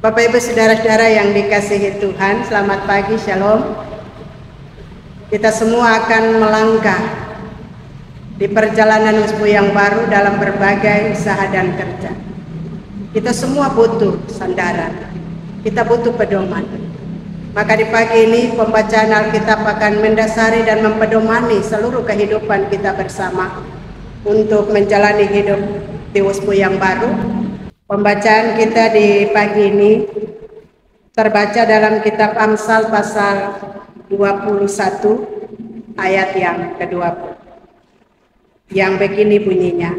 Bapak Ibu Saudara-saudara yang dikasihi Tuhan, selamat pagi, Shalom. Kita semua akan melangkah di perjalanan usbu yang baru dalam berbagai usaha dan kerja. Kita semua butuh sandaran, kita butuh pedoman. Maka di pagi ini pembacaan Alkitab akan mendasari dan mempedomani seluruh kehidupan kita bersama untuk menjalani hidup di usbu yang baru. Pembacaan kita di pagi ini terbaca dalam kitab Amsal pasal 21 ayat yang ke-20. Yang begini bunyinya.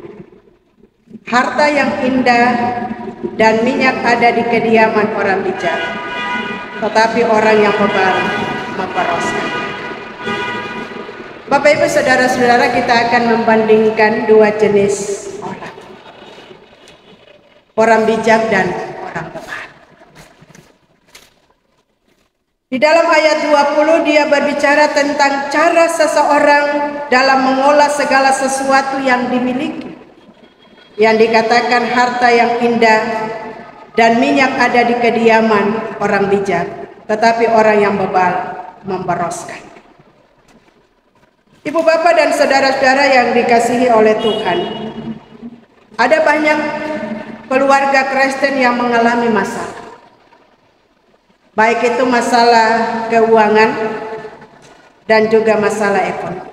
Harta yang indah dan minyak ada di kediaman orang bijak, tetapi orang yang bebal memperoskan. Bapak Ibu Saudara-saudara, kita akan membandingkan dua jenis orang. Orang bijak dan orang bebal. Di dalam ayat 20 dia berbicara tentang cara seseorang dalam mengolah segala sesuatu yang dimiliki. Yang dikatakan harta yang indah dan minyak ada di kediaman orang bijak, tetapi orang yang bebal memperoskan. Ibu bapak dan saudara-saudara yang dikasihi oleh Tuhan, ada banyak keluarga Kristen yang mengalami masalah. Baik itu masalah keuangan dan juga masalah ekonomi.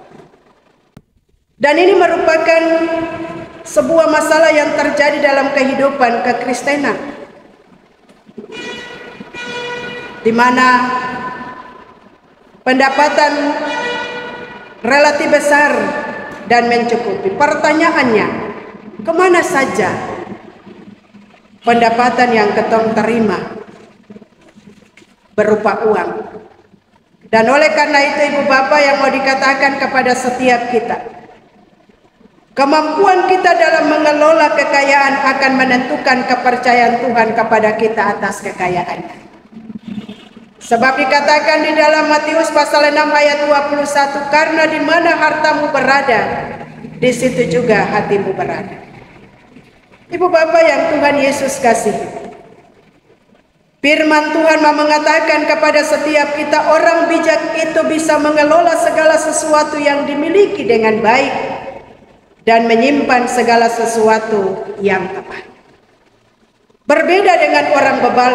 Dan ini merupakan sebuah masalah yang terjadi dalam kehidupan kekristenan, di mana pendapatan relatif besar dan mencukupi. Pertanyaannya, kemana saja pendapatan yang ketong terima berupa uang? Dan oleh karena itu ibu bapak yang mau dikatakan kepada setiap kita, kemampuan kita dalam mengelola kekayaan akan menentukan kepercayaan Tuhan kepada kita atas kekayaan. Sebab dikatakan di dalam Matius pasal 6 ayat 21, karena di mana hartamu berada, di situ juga hatimu berada. Ibu bapak yang Tuhan Yesus kasihi, firman Tuhan mengatakan kepada setiap kita, orang bijak itu bisa mengelola segala sesuatu yang dimiliki dengan baik dan menyimpan segala sesuatu yang tepat. Berbeda dengan orang bebal,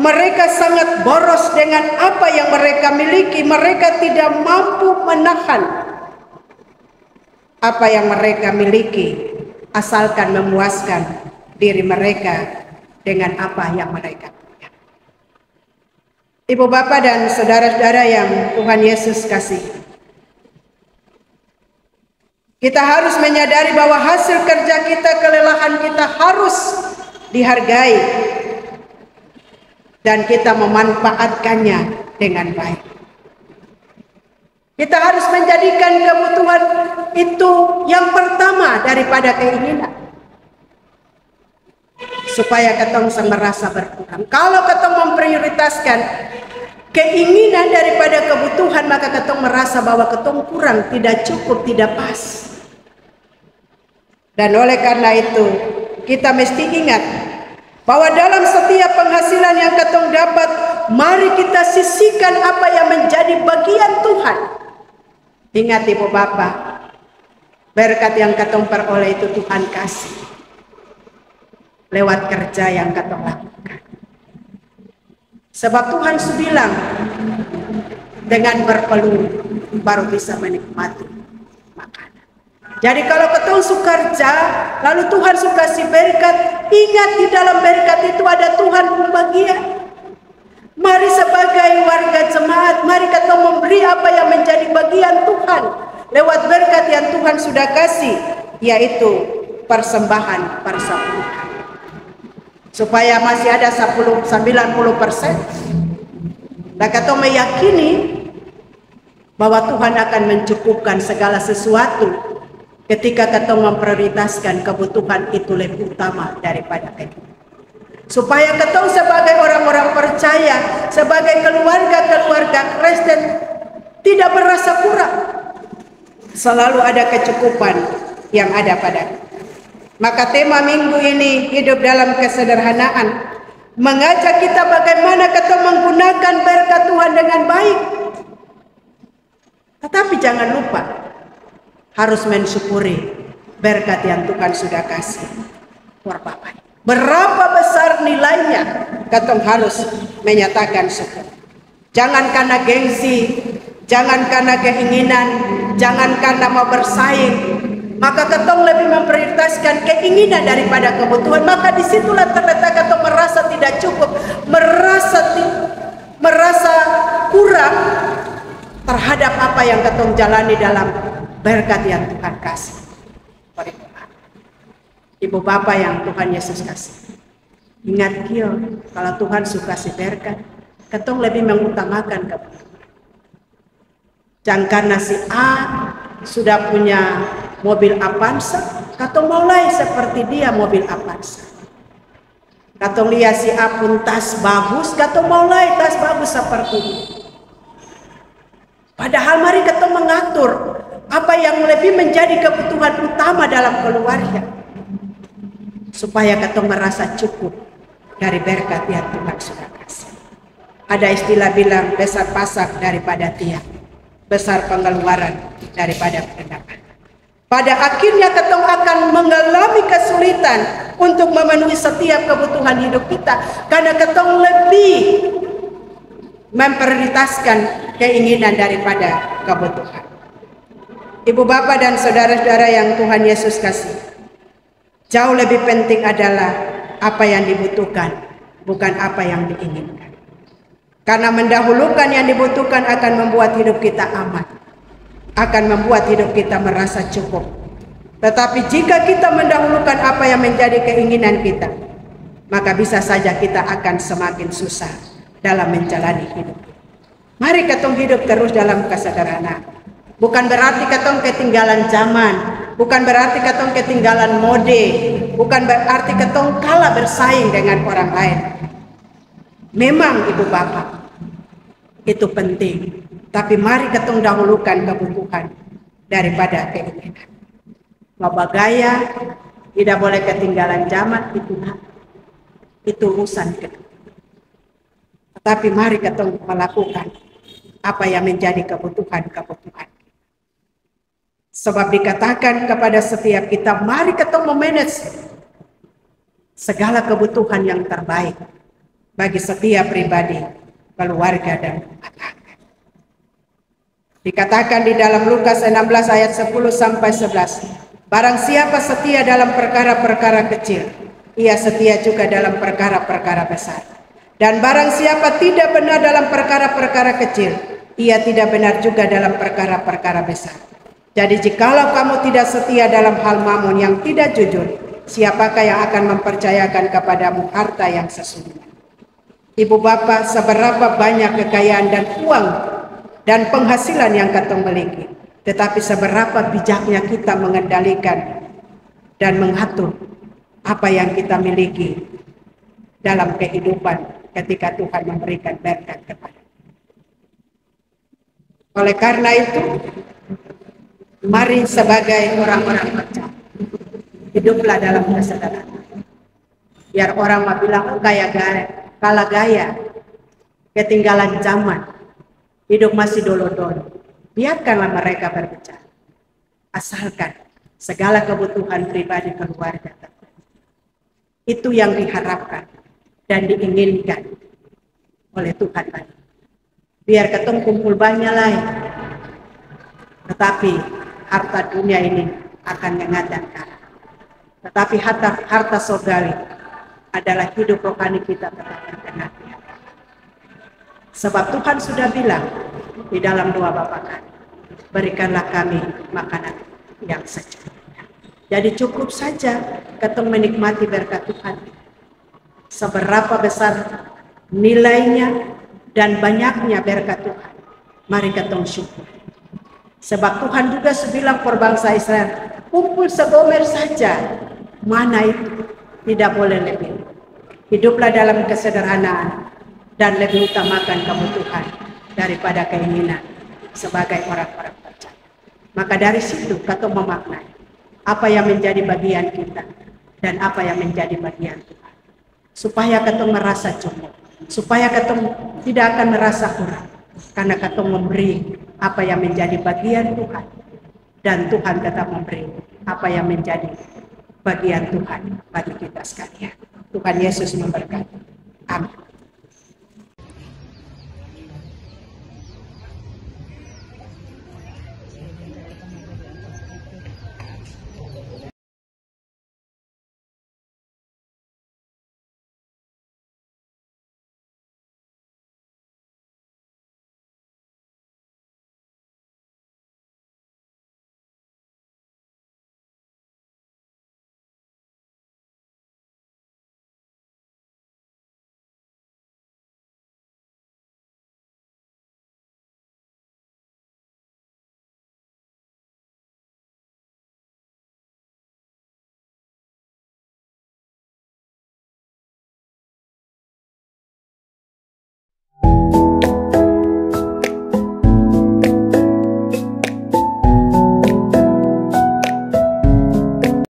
mereka sangat boros dengan apa yang mereka miliki. Mereka tidak mampu menahan apa yang mereka miliki, asalkan memuaskan diri mereka dengan apa yang mereka punya. Ibu bapak dan saudara-saudara yang Tuhan Yesus kasih, kita harus menyadari bahwa hasil kerja kita, kelelahan kita harus dihargai dan kita memanfaatkannya dengan baik. Kita harus menjadikan kebutuhan itu yang pertama daripada keinginan, supaya ketong merasa berkurang. Kalau ketong memprioritaskan keinginan daripada kebutuhan, maka ketong merasa bahwa ketong kurang, tidak cukup, tidak pas. Dan oleh karena itu kita mesti ingat bahwa dalam setiap penghasilan yang ketong dapat, mari kita sisihkan apa yang menjadi bagian Tuhan. Ingat ibu bapak, berkat yang ketong peroleh itu Tuhan kasih lewat kerja yang ketong lakukan. Sebab Tuhan sudah bilang, dengan berpeluh baru bisa menikmati makanan. Jadi kalau ketong suka kerja, lalu Tuhan suka kasih berkat, ingat di dalam berkat itu ada Tuhan pembagian. Mari sebagai warga jemaat, mari ketong memberi apa yang menjadi bagian Tuhan lewat berkat yang Tuhan sudah kasih, yaitu persembahan persepuluhan. Supaya masih ada 90%. Dan ketong meyakini bahwa Tuhan akan mencukupkan segala sesuatu ketika ketong memprioritaskan kebutuhan itu lebih utama daripada itu. Supaya ketong sebagai orang-orang percaya, sebagai keluarga-keluarga Kristen tidak merasa kurang. Selalu ada kecukupan yang ada pada kita. Maka tema minggu ini hidup dalam kesederhanaan mengajak kita bagaimana kita menggunakan berkat Tuhan dengan baik. Tetapi jangan lupa harus mensyukuri berkat yang Tuhan sudah kasih. Berapa besar nilainya, kita harus menyatakan syukur. Jangan karena gengsi, jangan karena keinginan, jangan karena mau bersaing, maka ketong lebih memprioritaskan keinginan daripada kebutuhan. Maka disitulah terletak ketong merasa tidak cukup, merasa kurang terhadap apa yang ketong jalani dalam berkat yang Tuhan kasih. Ibu bapak yang Tuhan Yesus kasih, ingat kio, kalau Tuhan suka kasih berkat, ketong lebih mengutamakan kebutuhan. Jangan karena si A sudah punya mobil Avanza, katong mulai seperti dia mobil Avanza. Katong lihat si A pun tas bagus, katong mulai tas bagus seperti dia. Padahal mari katong mengatur apa yang lebih menjadi kebutuhan utama dalam keluarga, supaya katong merasa cukup dari berkat yang Tuhan sudah kasih. Ada istilah bilang besar pasak daripada tiang, besar pengeluaran daripada pendapatan. Pada akhirnya ketong akan mengalami kesulitan untuk memenuhi setiap kebutuhan hidup kita, karena ketong lebih memprioritaskan keinginan daripada kebutuhan. Ibu bapak dan saudara-saudara yang Tuhan Yesus kasih, jauh lebih penting adalah apa yang dibutuhkan, bukan apa yang diinginkan. Karena mendahulukan yang dibutuhkan akan membuat hidup kita aman, akan membuat hidup kita merasa cukup. Tetapi jika kita mendahulukan apa yang menjadi keinginan kita, maka bisa saja kita akan semakin susah dalam menjalani hidup. Mari ketong hidup terus dalam kesederhanaan. Bukan berarti ketong ketinggalan zaman, bukan berarti ketong ketinggalan mode, bukan berarti ketong kalah bersaing dengan orang lain. Memang ibu bapak itu penting, tapi mari ketong dahulukan kebutuhan daripada keinginan. Bapak gaya tidak boleh ketinggalan zaman, itu urusan kedua. Tapi mari ketong melakukan apa yang menjadi kebutuhan. Sebab dikatakan kepada setiap kita, mari ketong memanage segala kebutuhan yang terbaik bagi setiap pribadi, keluarga dan rumah tangga. Dikatakan di dalam Lukas 16 ayat 10 sampai 11, barang siapa setia dalam perkara-perkara kecil, ia setia juga dalam perkara-perkara besar. Dan barang siapa tidak benar dalam perkara-perkara kecil, ia tidak benar juga dalam perkara-perkara besar. Jadi jikalau kamu tidak setia dalam hal mamon yang tidak jujur, siapakah yang akan mempercayakan kepadamu harta yang sesungguhnya? Ibu bapak, seberapa banyak kekayaan dan uang dan penghasilan yang ketong miliki, tetapi seberapa bijaknya kita mengendalikan dan mengatur apa yang kita miliki dalam kehidupan ketika Tuhan memberikan berkat kepada. Oleh karena itu, mari sebagai orang-orang percaya, hiduplah dalam kesadaran. Biar orang mau bilang kalah gaya, ketinggalan zaman, hidup masih dolo-dolo. Biarkanlah mereka berbicara. Asalkan segala kebutuhan pribadi keluarga itu yang diharapkan dan diinginkan oleh Tuhan tadi. Biar ketemu kumpul banyak lain, tetapi harta dunia ini akan mengadakan. Tetapi harta surgawi adalah hidup rohani kita tetap berkenan. Sebab Tuhan sudah bilang di dalam doa Bapa kami, berikanlah kami makanan yang secukupnya. Jadi cukup saja kita menikmati berkat Tuhan. Seberapa besar nilainya dan banyaknya berkat Tuhan, mari kita syukur. Sebab Tuhan juga sebilang per bangsa Israel, kumpul segomer saja, mana itu, tidak boleh lebih. Hiduplah dalam kesederhanaan dan lebih utamakan kebutuhan daripada keinginan sebagai orang-orang percaya. Maka dari situ kita memaknai apa yang menjadi bagian kita dan apa yang menjadi bagian Tuhan. supaya ketong merasa cukup, supaya ketong tidak akan merasa kurang, karena ketong memberi apa yang menjadi bagian Tuhan, dan Tuhan tetap memberi apa yang menjadi bagian Tuhan bagi kita sekalian. Tuhan Yesus memberkati. Amin.